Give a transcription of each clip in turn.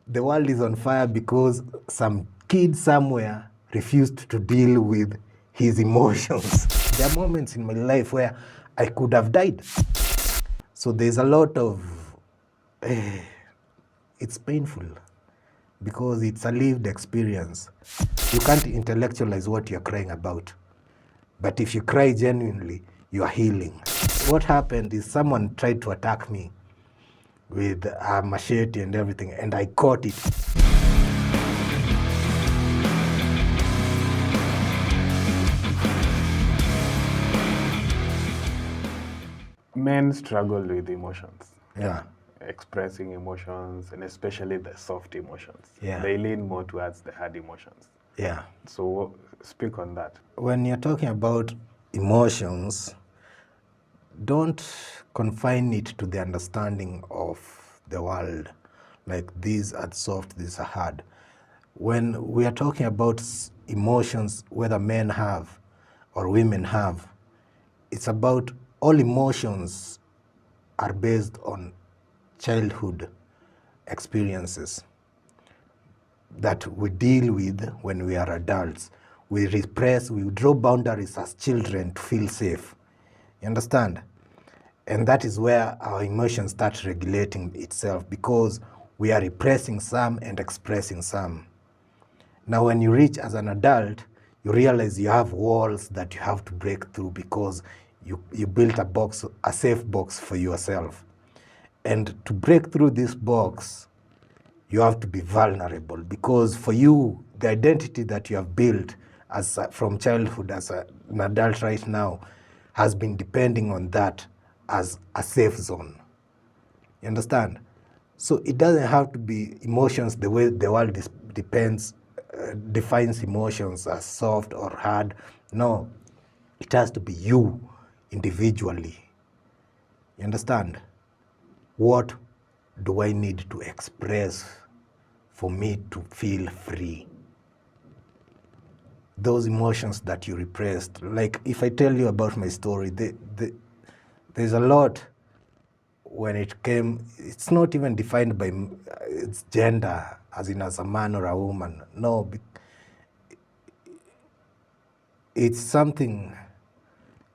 the world is on fire because some kid somewhere refused to deal with his emotions. There are moments in my life where I could have died. So there's a lot of, it's painful because it's a lived experience. You can't intellectualize what you're crying about. But if you cry genuinely, you are healing. What happened is someone tried to attack me with a machete and everything, and I caught it. Men struggle with emotions. Yeah. Expressing emotions, and especially the soft emotions. Yeah. They lean more towards the hard emotions. Yeah. So speak on that. When you're talking about emotions, don't confine it to the understanding of the world, like these are soft, these are hard. When we are talking about emotions, whether men have or women have, it's about all emotions are based on childhood experiences that we deal with when we are adults. We repress, we draw boundaries as children to feel safe. You understand? And that is where our emotions start regulating itself, because we are repressing some and expressing some. Now, when you reach as an adult, you realize you have walls that you have to break through because you built a safe box for yourself. And to break through this box, you have to be vulnerable, because for you, the identity that you have built from childhood as an adult right now has been depending on that as a safe zone. You understand? So it doesn't have to be emotions the way the world defines emotions as soft or hard. No, it has to be you individually. You understand? What do I need to express for me to feel free? Those emotions that you repressed. Like if I tell you about my story, there's a lot when it came, it's not even defined by its gender, as in as a man or a woman. No, it's something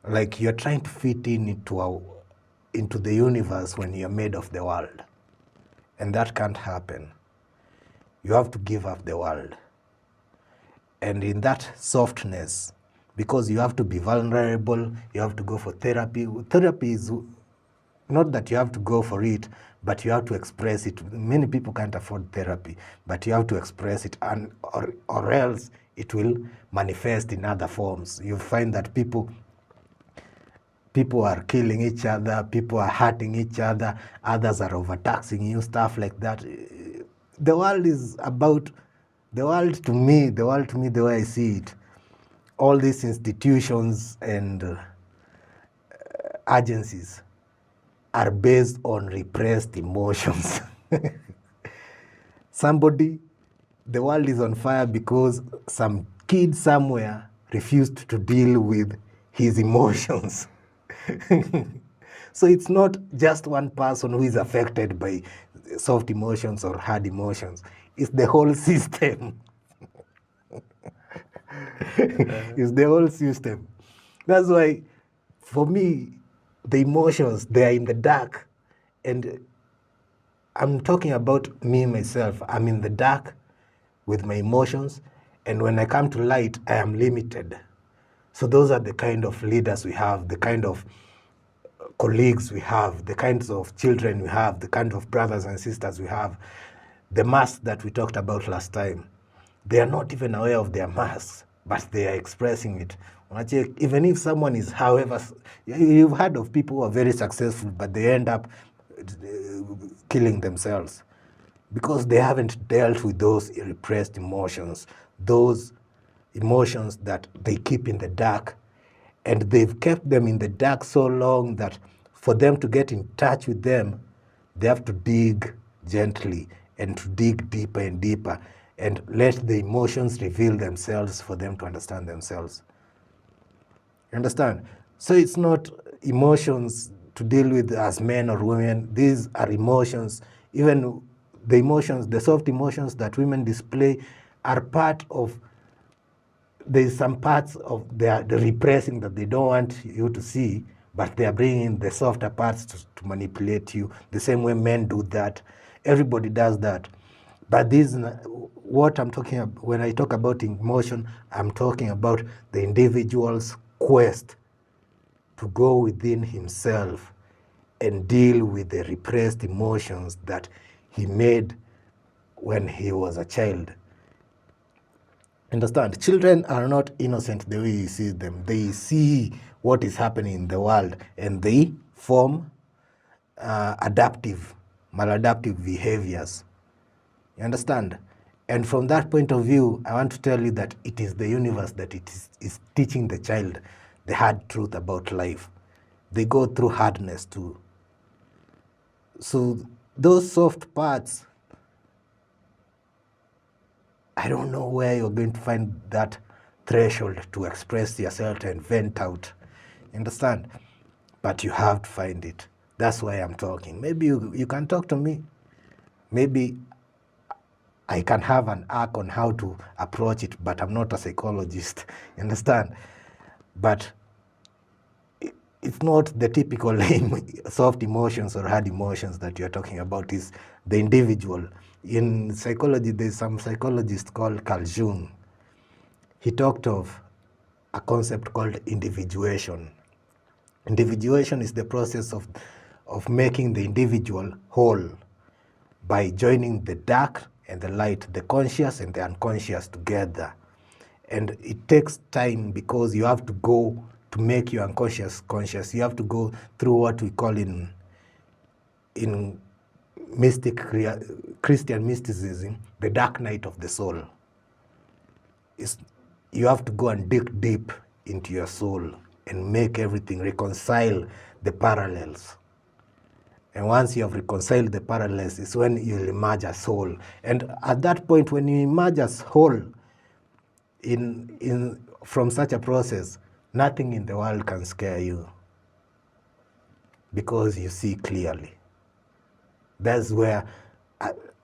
like you're trying to fit into the universe when you're made of the world. And that can't happen. You have to give up the world. And in that softness, because you have to be vulnerable, you have to go for therapy. Therapy is not that you have to go for it, but you have to express it. Many people can't afford therapy, but you have to express it, or else it will manifest in other forms. You find that people are killing each other, people are hurting each other, others are overtaxing you, stuff like that. The world is about, the world to me, the way I see it, all these institutions and agencies are based on repressed emotions. The world is on fire because some kid somewhere refused to deal with his emotions. So it's not just one person who is affected by soft emotions or hard emotions. It's the whole system. It's the whole system. That's why, for me, the emotions, they are in the dark. And I'm talking about me, myself. I'm in the dark with my emotions. And when I come to light, I am limited. So those are the kind of leaders we have, the kind of colleagues we have, the kinds of children we have, the kind of brothers and sisters we have. The masks that we talked about last time, they are not even aware of their masks, but they are expressing it. Even if someone is, however, you've heard of people who are very successful, but they end up killing themselves because they haven't dealt with those repressed emotions, those emotions that they keep in the dark. And they've kept them in the dark so long that for them to get in touch with them, they have to dig gently and to dig deeper and deeper and let the emotions reveal themselves for them to understand themselves. You understand? So it's not emotions to deal with as men or women. These are emotions. Even the emotions, the soft emotions that women display are part of, there's some parts of the repressing that they don't want you to see, but they are bringing the softer parts to manipulate you, the same way men do that. Everybody does that. But this, what I'm talking about, when I talk about emotion, I'm talking about the individual's quest to go within himself and deal with the repressed emotions that he made when he was a child. Understand? Children are not innocent the way you see them. They see what is happening in the world and they form adaptive, maladaptive behaviors. You understand? And from that point of view, I want to tell you that it is the universe that is teaching the child the hard truth about life. They go through hardness too. So those soft parts, I don't know where you're going to find that threshold to express yourself and vent out. You understand? But you have to find it. That's why I'm talking. Maybe you can talk to me. Maybe I can have an arc on how to approach it, but I'm not a psychologist. You understand? But it's not the typical soft emotions or hard emotions that you're talking about. Is the individual. In psychology, there's some psychologist called Carl Jung. He talked of a concept called individuation. Individuation is the process of making the individual whole by joining the dark and the light, the conscious and the unconscious together. And it takes time because you have to go to make your unconscious conscious. You have to go through what we call in Christian mysticism, the dark night of the soul. You have to go and dig deep into your soul and make everything, reconcile the parallels. And once you have reconciled the parallels, it's when you'll emerge as whole. And at that point, when you emerge as whole from such a process, nothing in the world can scare you because you see clearly. That's where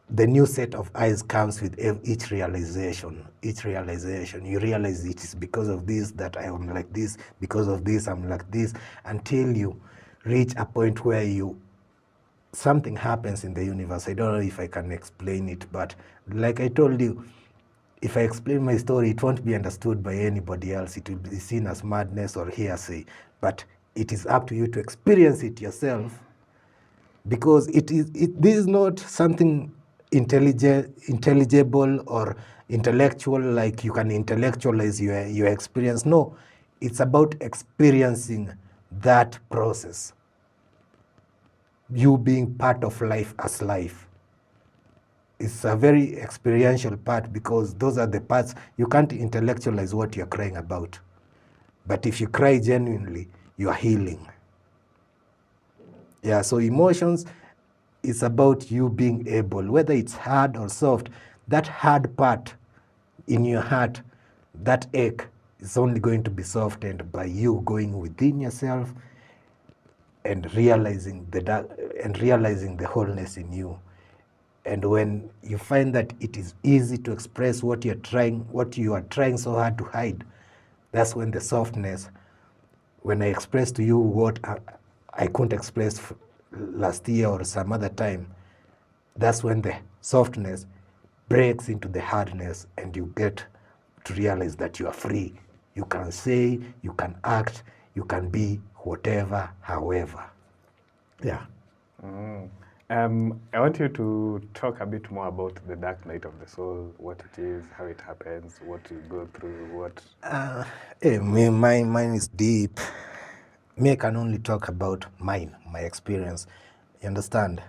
the new set of eyes comes with each realization. Each realization, you realize it is because of this that I am like this, because of this I'm like this, until you reach a point where something happens in the universe. I don't know if I can explain it, but like I told you, if I explain my story, it won't be understood by anybody else. It will be seen as madness or hearsay. But it is up to you to experience it yourself, because this is not something intelligible or intellectual, like you can intellectualize your experience. No, it's about experiencing that process. You being part of life as life. It's a very experiential part because those are the parts you can't intellectualize what you're crying about. But if you cry genuinely, you are healing. Yeah, so emotions is about you being able, whether it's hard or soft, that hard part in your heart, that ache is only going to be softened by you going within yourself and realizing the wholeness in you. And when you find that it is easy to express what you are trying so hard to hide, that's when the softness, when I express to you what I couldn't express last year or some other time, that's when the softness breaks into the hardness and you get to realize that you are free. You can say, you can act, you can be whatever, however. Yeah. I want you to talk a bit more about the dark night of the soul, what it is, how it happens, what you go through, what... Mine is deep. Me, I can only talk about my experience. You understand?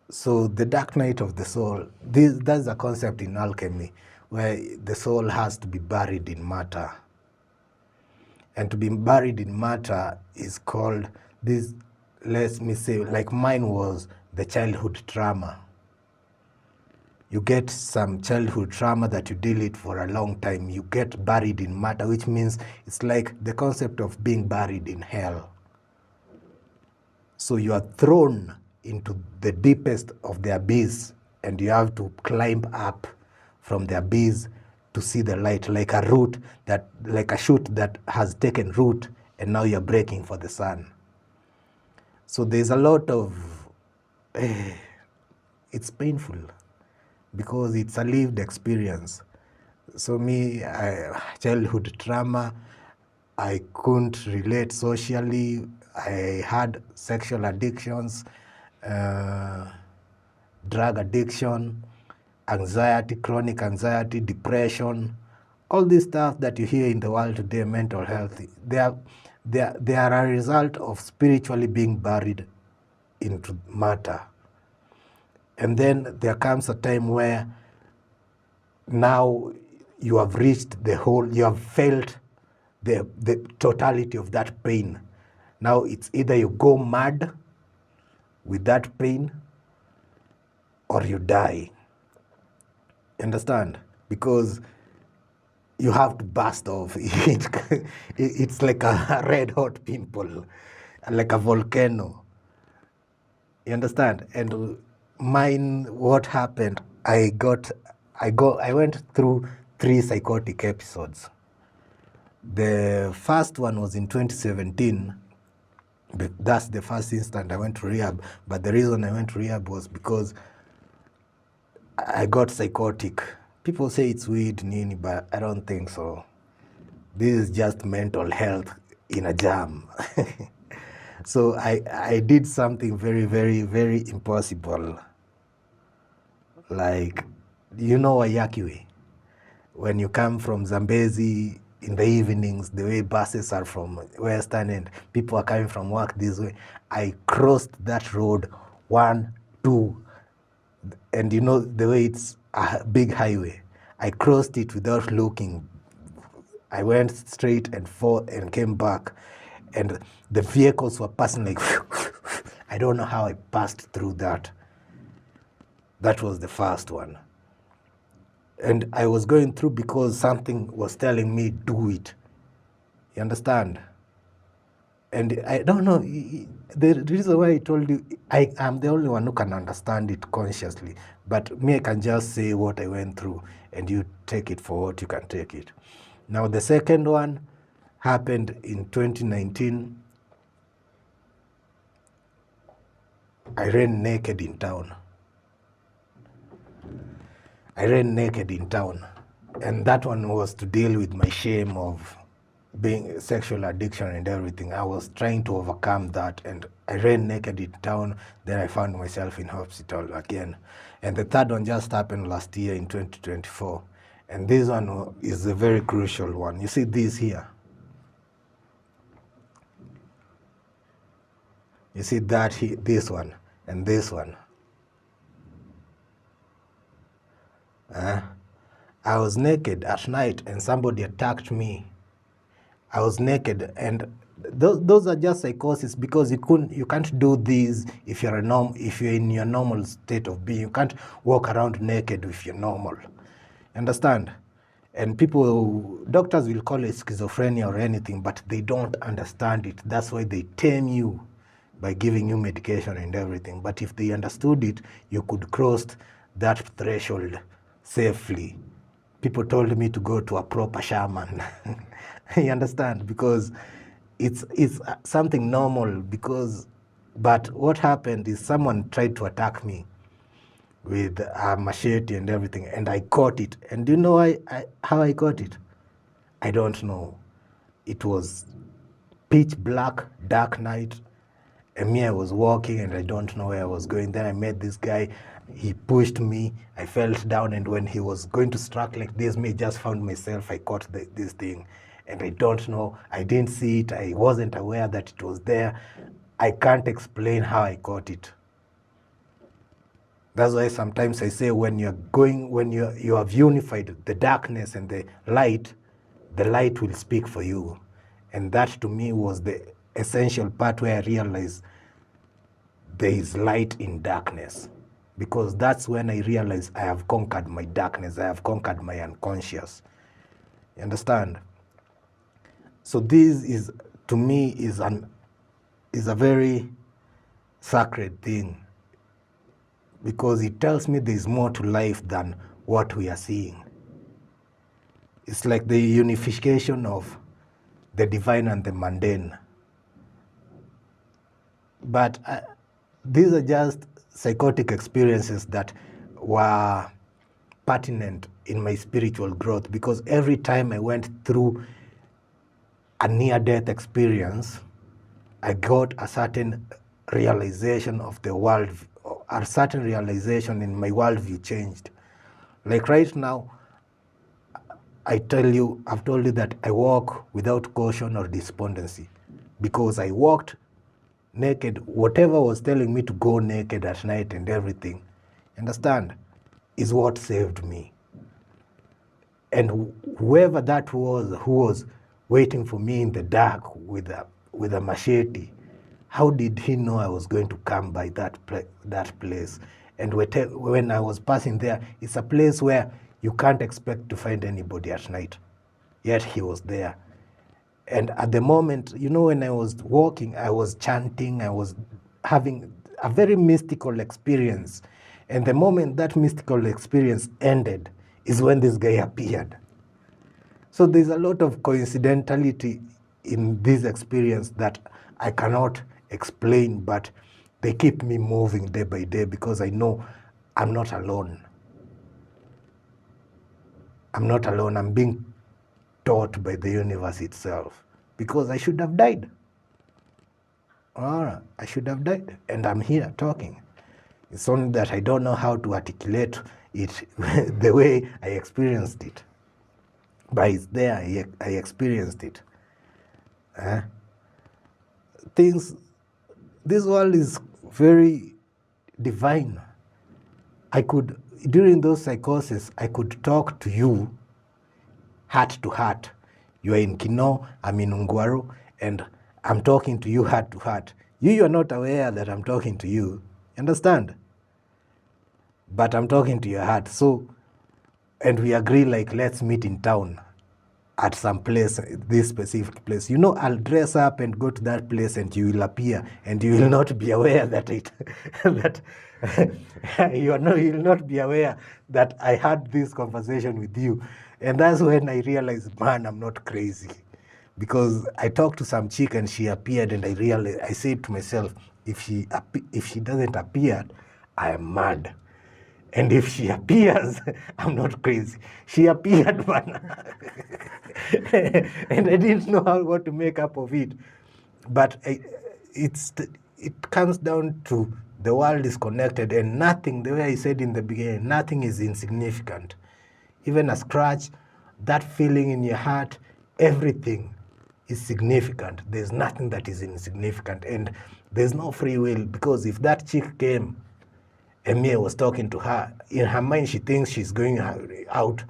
So the dark night of the soul, that's a concept in alchemy where the soul has to be buried in matter. And to be buried in matter is called this, let me say, like mine was the childhood trauma. You get some childhood trauma that you deal with for a long time. You get buried in matter, which means it's like the concept of being buried in hell. So you are thrown into the deepest of the abyss, and you have to climb up from the abyss to see the light, like a shoot that has taken root, and now you're breaking for the sun. So there's a lot of, it's painful because it's a lived experience. So me, childhood trauma, I couldn't relate socially. I had sexual addictions, drug addiction, anxiety, chronic anxiety, depression, all this stuff that you hear in the world today, mental health, they are a result of spiritually being buried into matter. And then there comes a time where now you have reached you have felt the totality of that pain. Now it's either you go mad with that pain or you die. Understand? Because you have to burst off. It's like a red hot pimple, like a volcano. You understand? And mine, what happened, I went through 3 psychotic episodes. The first one was in 2017. That's the first instant I went to rehab. But the reason I went to rehab was because I got psychotic. People say it's weed, nini, but I don't think so. This is just mental health in a jam. So I did something very, very, very impossible. Like, you know Wayakiwe? When you come from Zambezi in the evenings, the way buses are from Western and people are coming from work this way, I crossed that road 1, 2, and you know the way it's a big highway. I crossed it without looking. I went straight and forth and came back, and the vehicles were passing like I don't know how I passed through that. That was the first one. And I was going through because something was telling me, do it. You understand? And I don't know, the reason why I told you, I am the only one who can understand it consciously. But me, I can just say what I went through, and you take it for what you can take it. Now, the second one happened in 2019. I ran naked in town. And that one was to deal with my shame of being sexual addiction and everything. I was trying to overcome that, and I ran naked in town. Then I found myself in hospital again. And the third one just happened last year in 2024. And this one is a very crucial one. You see this here? You see that here, this one, and this one. I was naked at night and somebody attacked me. I was naked, and those are just psychosis, because you can't do these if you're in your normal state of being. You can't walk around naked if you're normal. Understand? And doctors will call it schizophrenia or anything, but they don't understand it. That's why they tame you by giving you medication and everything. But if they understood it, you could cross that threshold safely. People told me to go to a proper shaman. You understand? Because it's something normal. But what happened is someone tried to attack me with a machete and everything, and I caught it. And do you know how I caught it? I don't know. It was pitch black, dark night, and me, I was walking and I don't know where I was going. Then I met this guy. He pushed me. I fell down, and when he was going to strike like this, me just found myself. I caught this thing, and I don't know. I didn't see it. I wasn't aware that it was there. I can't explain how I caught it. That's why sometimes I say when you have unified the darkness and the light will speak for you. And that to me was the essential part where I realized there is light in darkness. Because that's when I realized I have conquered my darkness. I have conquered my unconscious. You understand? So this is, to me, is a very sacred thing. because it tells me there's more to life than what we are seeing. It's like the unification of the divine and the mundane. But these are just psychotic experiences that were pertinent in my spiritual growth, because every time I went through a near-death experience, I got a certain realization of the world, a certain realization in my worldview changed. Like right now, I've told you that I walk without caution or despondency, because I walked naked. Whatever was telling me to go naked at night and everything, understand, is what saved me. And whoever that was who was waiting for me in the dark with a machete, how did he know I was going to come by that place? And when I was passing there, it's a place where you can't expect to find anybody at night, yet he was there. And at the moment, when I was walking, I was chanting, I was having a very mystical experience. And the moment that mystical experience ended is when this guy appeared. So there's a lot of coincidentality in this experience that I cannot explain, but they keep me moving day by day, because I know I'm not alone. I'm not alone. I'm being taught by the universe itself, because I should have died. I should have died, and I'm here talking. It's only that I don't know how to articulate it the way I experienced it. But it's there, I experienced it. This world is very divine. During those psychoses, I could talk to you heart to heart. You are in Kino, I'm in Ungwaru, and I'm talking to you heart to heart. You are not aware that I'm talking to you. Understand? But I'm talking to your heart. So, and we agree, like, let's meet in town at some place, this specific place. I'll dress up and go to that place, and you will appear, and you will not be aware that you will not be aware that I had this conversation with you. And that's when I realized, man, I'm not crazy. Because I talked to some chick and she appeared, and I said to myself, if she doesn't appear, I am mad. And if she appears, I'm not crazy. She appeared, man. And I didn't know what to make up of it. But it comes down to the world is connected, and nothing, the way I said in the beginning, nothing is insignificant. Even a scratch, that feeling in your heart, everything is significant. There's nothing that is insignificant. And there's no free will, because if that chick came, Emir was talking to her, in her mind she thinks she's going out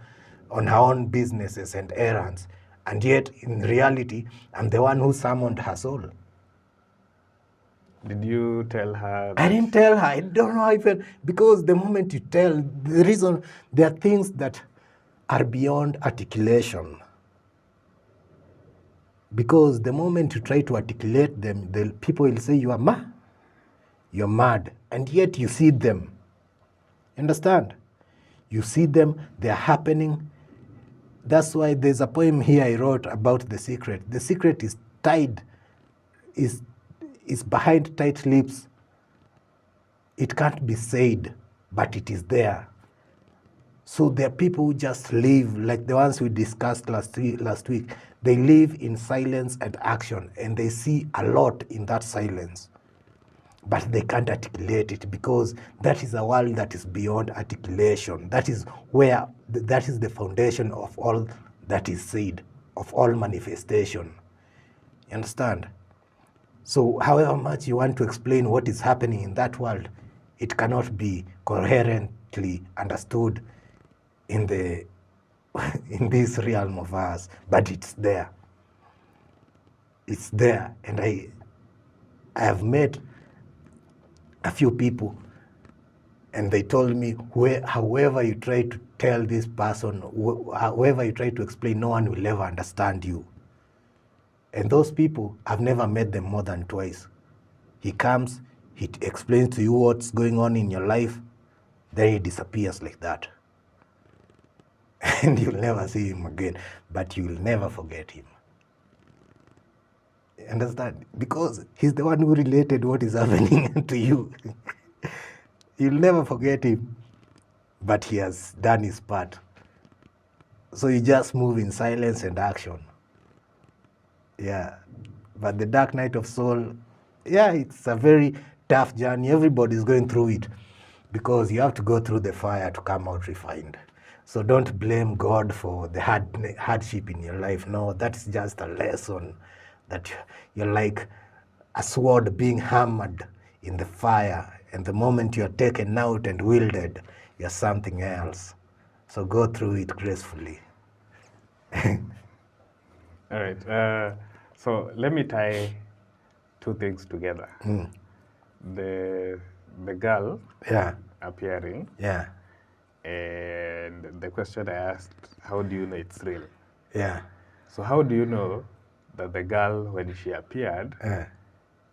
on her own businesses and errands, and yet in reality I'm the one who summoned her soul. Did you tell her that? I didn't tell her. I don't know even, because the moment you tell, there are things that are beyond articulation. Because the moment you try to articulate them, the people will say you're mad, and yet you see them. Understand? You see them, they're happening. That's why there's a poem here I wrote about the secret. The secret is tied, is behind tight lips. It can't be said, but it is there. So there are people who just live, like the ones we discussed last week. They live in silence and action, and they see a lot in that silence. But they can't articulate it, because that is a world that is beyond articulation. That is the foundation of all that is said, of all manifestation. You understand? So however much you want to explain what is happening in that world, it cannot be coherently understood in this realm of ours, but it's there. It's there. And I have met a few people, and they told me, however you try to tell this person, however you try to explain, no one will ever understand you. And those people, I've never met them more than twice. He comes, he explains to you what's going on in your life, Then he disappears like that. And you'll never see him again, but you'll never forget him. Understand? Because he's the one who related what is happening to you. You'll never forget him, but he has done his part. So you just move in silence and action. Yeah. But the dark night of soul, yeah, it's a very tough journey. Everybody's going through it because you have to go through the fire to come out refined. So don't blame God for the hardship in your life. No, that's just a lesson that you're like a sword being hammered in the fire. And the moment you're taken out and wielded, you're something else. So go through it gracefully. All right. So let me tie two things together. The girl Yeah. appearing, Yeah. and the question I asked, how do you know it's real? Yeah. So how do you know that the girl, when she appeared,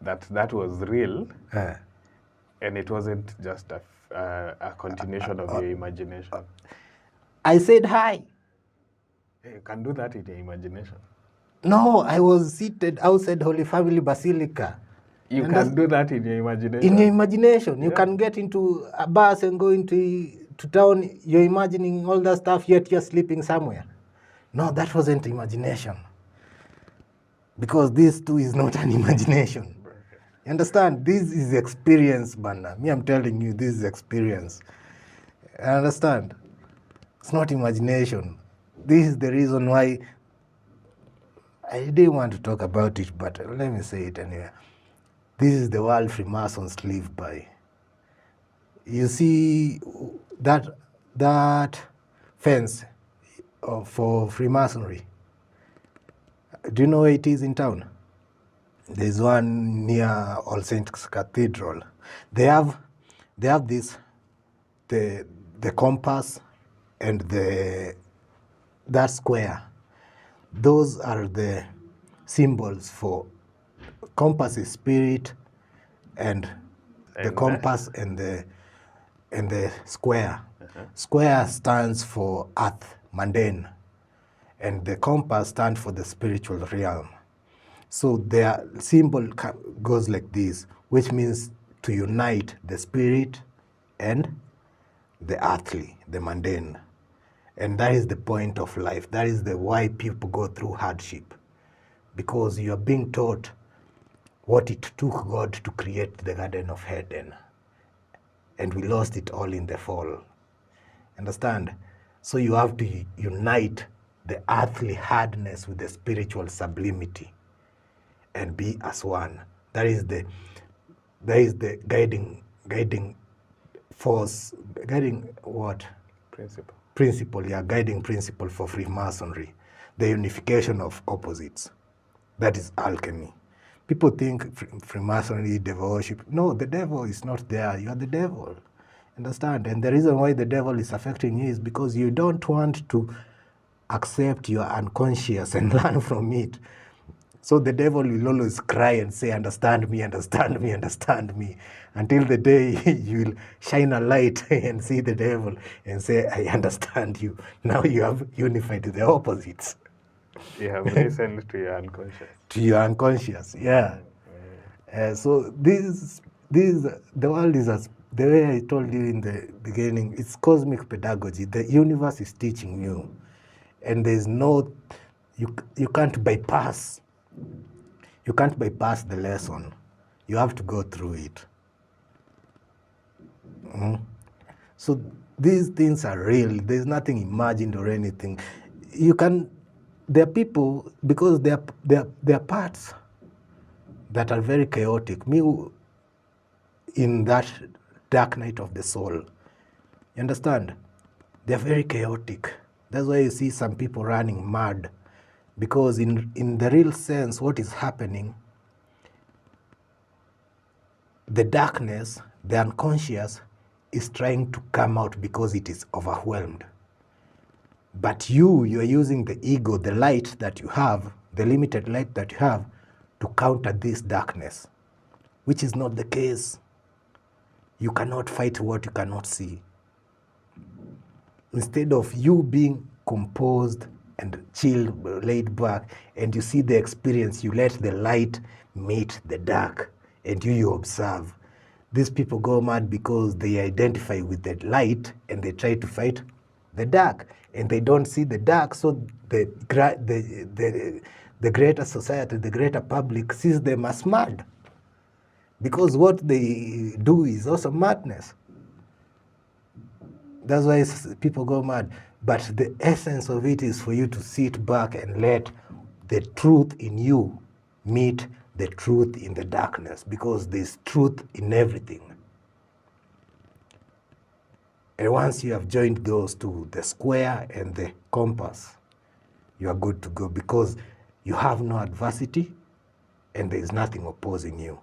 that was real, and it wasn't just a continuation of your imagination? I said hi. You can do that in your imagination. No, I was seated outside Holy Family Basilica. You can do that in your imagination. In your imagination. You can get into a bus and go into town. You're imagining all that stuff, yet you're sleeping somewhere. No, that wasn't imagination. Because this too is not an imagination. You understand? This is experience, Bana. Me, I'm telling you, this is experience. You understand? It's not imagination. This is the reason why I didn't want to talk about it, but let me say it anyway. This is the world Freemasons live by. You see that fence for Freemasonry. Do you know where it is in town? There's one near All Saints Cathedral. They have this, the compass and that square. Those are the symbols for compass is spirit, and the compass and the square. Square stands for earth, mundane, and the compass stands for the spiritual realm. So their symbol goes like this, which means to unite the spirit and the earthly, the mundane. And that is the point of life. That is the why people go through hardship. Because you are being taught what it took God to create the Garden of Eden. And we lost it all in the fall. Understand? So you have to unite the earthly hardness with the spiritual sublimity and be as one. That is the guiding force, guiding what? Principle, yeah, guiding principle for Freemasonry. The unification of opposites. That is alchemy. People think Freemasonry, devil worship. No, the devil is not there. You are the devil. Understand? And the reason why the devil is affecting you is because you don't want to accept your unconscious and learn from it. So the devil will always cry and say, understand me, understand me, understand me, until the day you will shine a light and see the devil and say, I understand you. Now you have unified the opposites. You have listened to your unconscious. To your unconscious, yeah. So the world is, as the way I told you in the beginning, it's cosmic pedagogy. The universe is teaching you. And there's no, you can't bypass. You can't bypass the lesson. You have to go through it. So these things are real. There's nothing imagined or anything. There are people, because there are parts that are very chaotic. Me, in that dark night of the soul, you understand? They're very chaotic. That's why you see some people running mad. Because in the real sense, what is happening, the darkness, the unconscious, is trying to come out because it is overwhelmed. But you are using the ego, the light that you have, the limited light that you have, to counter this darkness, which is not the case. You cannot fight what you cannot see. instead of you being composed and chilled, laid back, and you see the experience, you let the light meet the dark, and you observe. These people go mad because they identify with the light and they try to fight the dark, and they don't see the dark, so the greater society, the greater public sees them as mad, because what they do is also madness. That's why people go mad. But the essence of it is for you to sit back and let the truth in you meet the truth in the darkness, because there's truth in everything. And once you have joined those two, the square and the compass, you are good to go, because you have no adversity and there is nothing opposing you.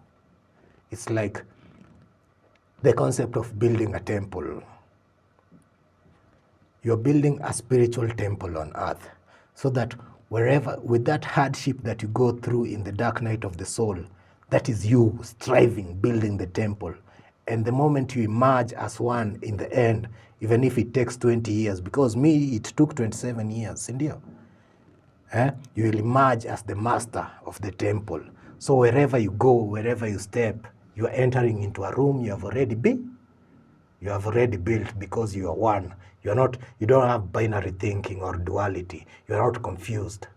It's like the concept of building a temple. You're building a spiritual temple on earth, so that wherever, with that hardship that you go through in the dark night of the soul, that is you striving, building the temple. And the moment you emerge as one in the end, even if it takes 20 years, because me, it took 27 years, India. You will emerge as the master of the temple. So wherever you go, wherever you step, you are entering into a room you have already been. You have already built, because you are one. You don't have binary thinking or duality. You are not confused.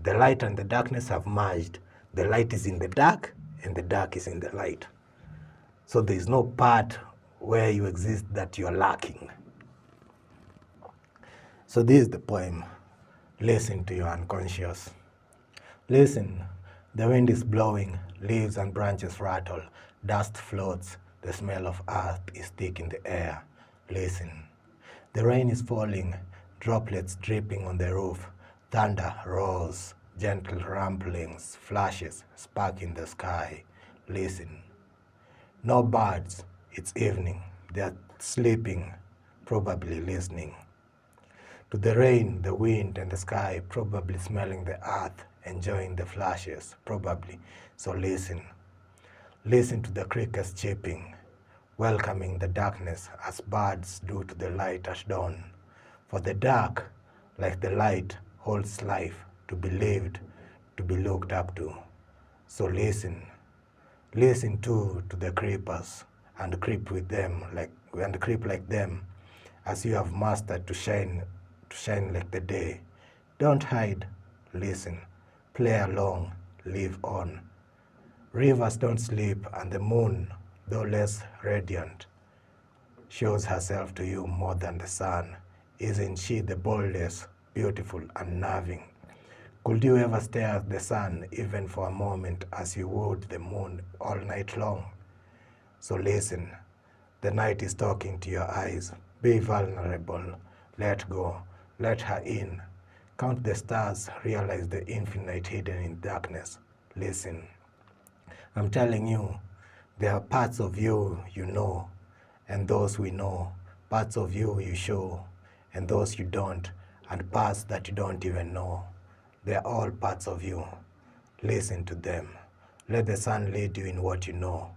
The light and the darkness have merged. The light is in the dark and the dark is in the light. So there is no part where you exist that you are lacking. So this is the poem. Listen to your unconscious. Listen, the wind is blowing, leaves and branches rattle, dust floats, the smell of earth is thick in the air. Listen. The rain is falling, droplets dripping on the roof, thunder roars, gentle rumblings, flashes spark in the sky. Listen. No birds, it's evening, they are sleeping, probably listening. To the rain, the wind, and the sky, probably smelling the earth, enjoying the flashes, probably. So listen. Listen to the crickets chirping, welcoming the darkness as birds do to the light at dawn. For the dark, like the light, holds life, to be lived, to be looked up to. So listen. Listen too to the creepers, and creep with them, and creep like them, as you have mastered to shine like the day. Don't hide, listen, play along, live on. Rivers don't sleep, and the moon, though less radiant, shows herself to you more than the sun. Isn't she the boldest, beautiful, unnerving? Could you ever stare at the sun, even for a moment, as you would the moon all night long? So listen, the night is talking to your eyes. Be vulnerable, let go, let her in. Count the stars, realize the infinite hidden in darkness. Listen. I'm telling you, there are parts of you you know, and those we know, parts of you you show, and those you don't, and parts that you don't even know. They're all parts of you. Listen to them. Let the sun lead you in what you know,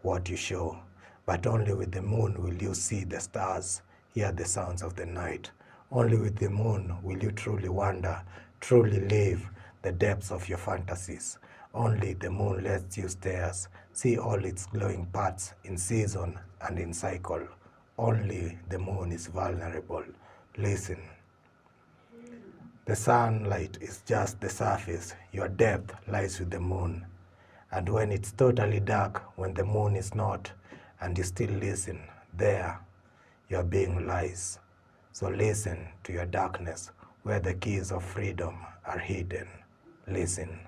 what you show. But only with the moon will you see the stars, hear the sounds of the night. Only with the moon will you truly wonder, truly live the depths of your fantasies. Only the moon lets you stare, see all its glowing parts in season and in cycle. Only the moon is vulnerable. Listen. The sunlight is just the surface. Your depth lies with the moon. And when it's totally dark, when the moon is not, and you still listen, there, your being lies. So listen to your darkness, where the keys of freedom are hidden. Listen.